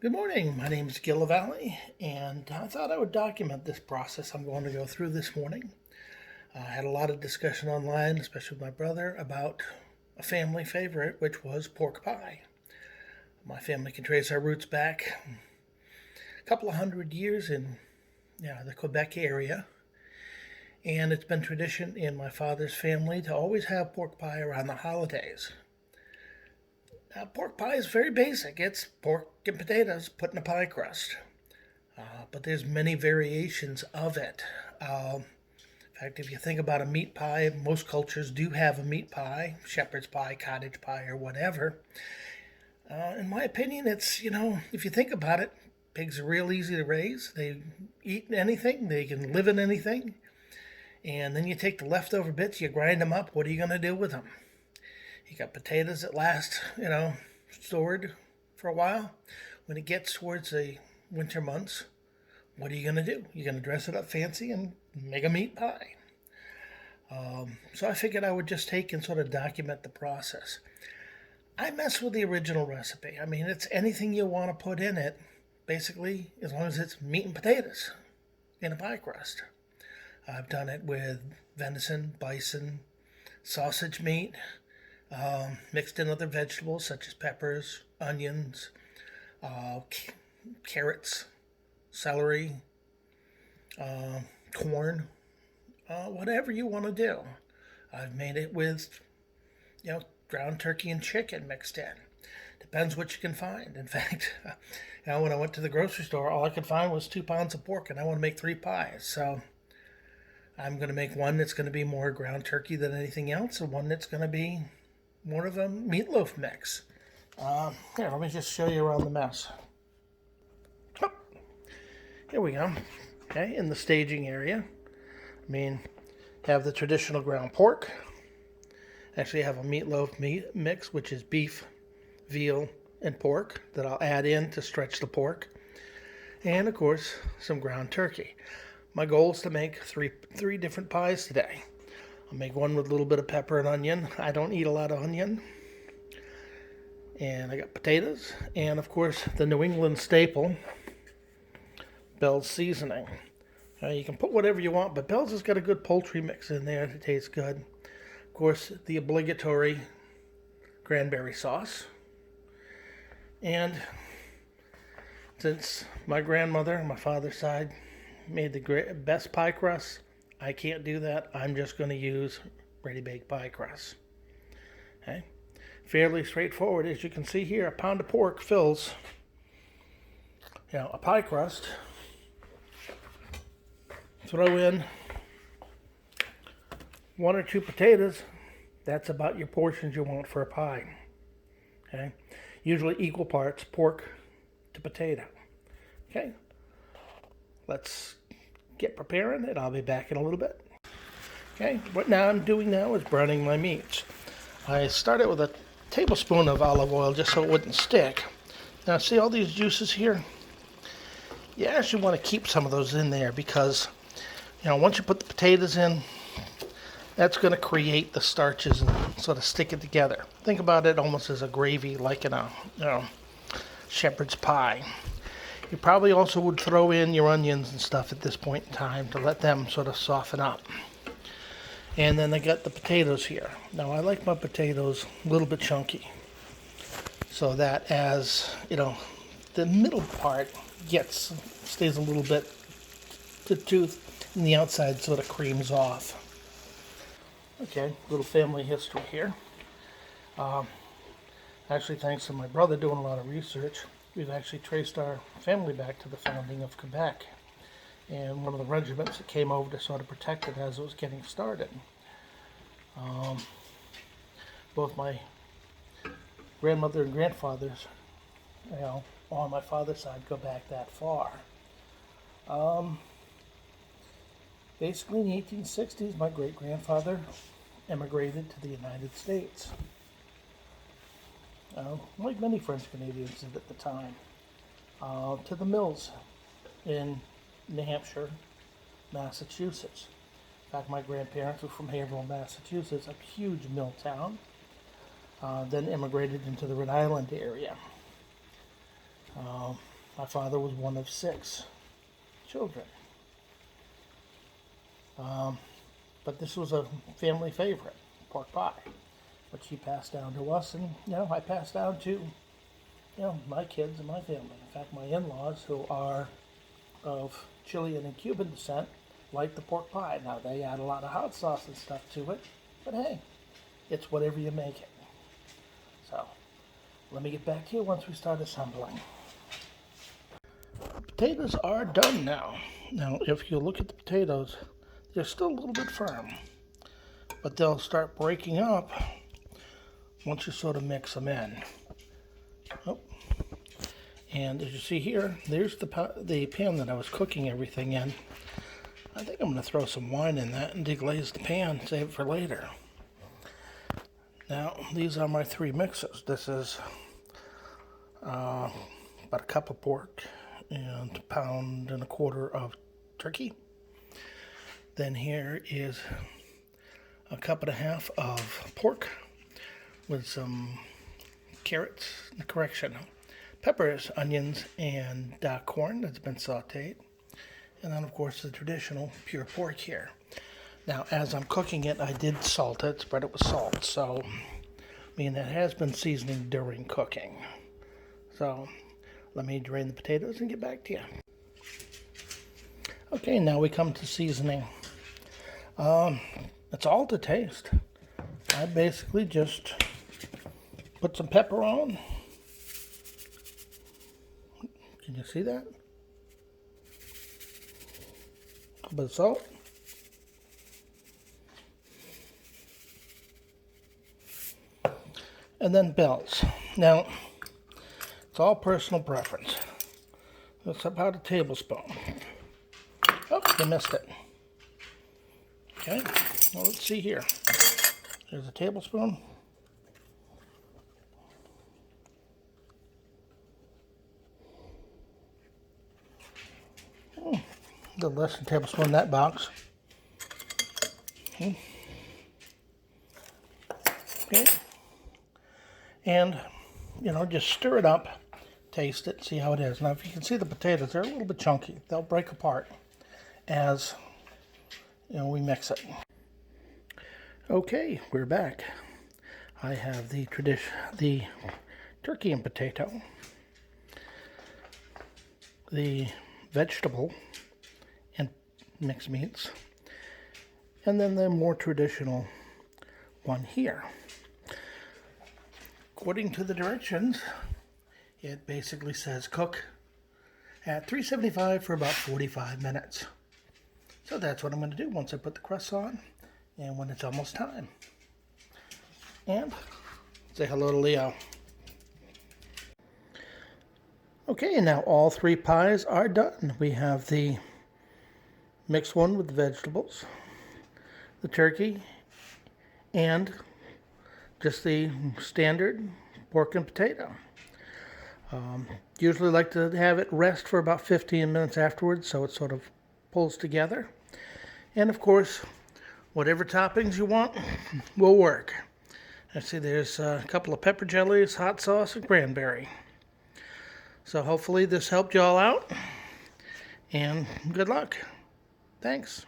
Good morning. My name is Gil Valley, and I thought I would document this process I'm going to go through this morning. I had a lot of discussion online, especially with my brother, about a family favorite, which was pork pie. My family can trace our roots back a couple of hundred years in the Quebec area, and it's been tradition in my father's family to always have pork pie around the holidays. Pork pie is very basic. It's pork and potatoes put in a pie crust. But there's many variations of it. In fact, if you think about a meat pie, most cultures do have a meat pie, shepherd's pie, cottage pie, or whatever. In my opinion, if you think about it, pigs are real easy to raise. They eat anything, they can live in anything. And then you take the leftover bits, you grind them up. What are you going to do with them? You got potatoes that last, stored for a while. When it gets towards the winter months, what are you going to do? You're going to dress it up fancy and make a meat pie. So I figured I would just take and sort of document the process. I mess with the original recipe. I mean, it's anything you want to put in it, basically, as long as it's meat and potatoes in a pie crust. I've done it with venison, bison, sausage meat, mixed in other vegetables such as peppers, onions, carrots, celery, corn, whatever you want to do. I've made it with, ground turkey and chicken mixed in. Depends what you can find. In fact, when I went to the grocery store, all I could find was 2 pounds of pork, and I want to make 3 pies. So I'm going to make one that's going to be more ground turkey than anything else, and one that's going to be more of a meatloaf mix. Here, let me just show you around the mess. Oh, here we go. Okay, in the staging area, have the traditional ground pork. Actually, I have a meatloaf meat mix, which is beef, veal, and pork that I'll add in to stretch the pork. And of course, some ground turkey. My goal is to make three different pies today. I'll make one with a little bit of pepper and onion. I don't eat a lot of onion. And I got potatoes. And of course, the New England staple, Bell's seasoning. You can put whatever you want, but Bell's has got a good poultry mix in there that tastes good. Of course, the obligatory cranberry sauce. And since my grandmother on my father's side made the best pie crust, I can't do that. I'm just going to use ready-baked pie crust. Okay, fairly straightforward. As you can see here, a pound of pork fills, a pie crust. Throw in 1 or 2 potatoes. That's about your portions you want for a pie. Okay, usually equal parts pork to potato. Okay, let's get preparing, and I'll be back in a little bit. Okay, what now I'm doing now is browning my meats. I started with a tablespoon of olive oil just so it wouldn't stick. Now see all these juices here? You actually want to keep some of those in there because, once you put the potatoes in, that's going to create the starches and sort of stick it together. Think about it almost as a gravy, like in a shepherd's pie. You probably also would throw in your onions and stuff at this point in time to let them sort of soften up. And then I got the potatoes here. Now I like my potatoes a little bit chunky, so that as the middle part stays a little bit to tooth, and the outside sort of creams off. Okay, little family history here. Actually, thanks to my brother doing a lot of research, we've actually traced our family back to the founding of Quebec and one of the regiments that came over to sort of protect it as it was getting started. Both my grandmother and grandfathers, on my father's side, go back that far. Basically, in the 1860s, my great-grandfather emigrated to the United States. Like many French Canadians did at the time, to the mills in New Hampshire, Massachusetts. In fact, my grandparents were from Haverhill, Massachusetts, a huge mill town. Then immigrated into the Rhode Island area. My father was one of 6 children. But this was a family favorite, pork pie, which he passed down to us, and I passed down to my kids and my family. In fact, my in-laws, who are of Chilean and Cuban descent, like the pork pie. Now they add a lot of hot sauce and stuff to it, but hey, it's whatever you make it. So let me get back here once we start assembling. Potatoes are done now. Now, if you look at the potatoes, they're still a little bit firm, but they'll start breaking up once you sort of mix them in. Oh. And as you see here, there's the pan that I was cooking everything in. I think I'm going to throw some wine in that and deglaze the pan, save it for later. Now, these are my 3 mixes. This is about a cup of pork and a pound and a quarter of turkey. Then here is a cup and a half of pork with some carrots, peppers, onions, and corn that's been sauteed. And then, of course, the traditional pure pork here. Now, as I'm cooking it, I did salt it, spread it with salt. So, that has been seasoning during cooking. So, let me drain the potatoes and get back to you. Okay, now we come to seasoning. It's all to taste. I basically just put some pepper on. Can you see that? A little bit of salt. And then bells. Now, it's all personal preference. It's about a tablespoon. Oh, I missed it. Okay, well, let's see here. There's a tablespoon. A little less than a tablespoon in that box. Okay. And, just stir it up, taste it, see how it is. Now, if you can see the potatoes, they're a little bit chunky. They'll break apart as, we mix it. Okay, we're back. I have the turkey and potato, the vegetable and mixed meats, and then the more traditional one here. According to the directions, it basically says cook at 375 for about 45 minutes. So that's what I'm going to do once I put the crust on and when it's almost time. And say hello to Leo. Okay, now all 3 pies are done. We have the mixed one with the vegetables, the turkey, and just the standard pork and potato. Usually like to have it rest for about 15 minutes afterwards so it sort of pulls together. And of course, whatever toppings you want will work. I see there's a couple of pepper jellies, hot sauce, and cranberry. So hopefully this helped you all out, and good luck. Thanks.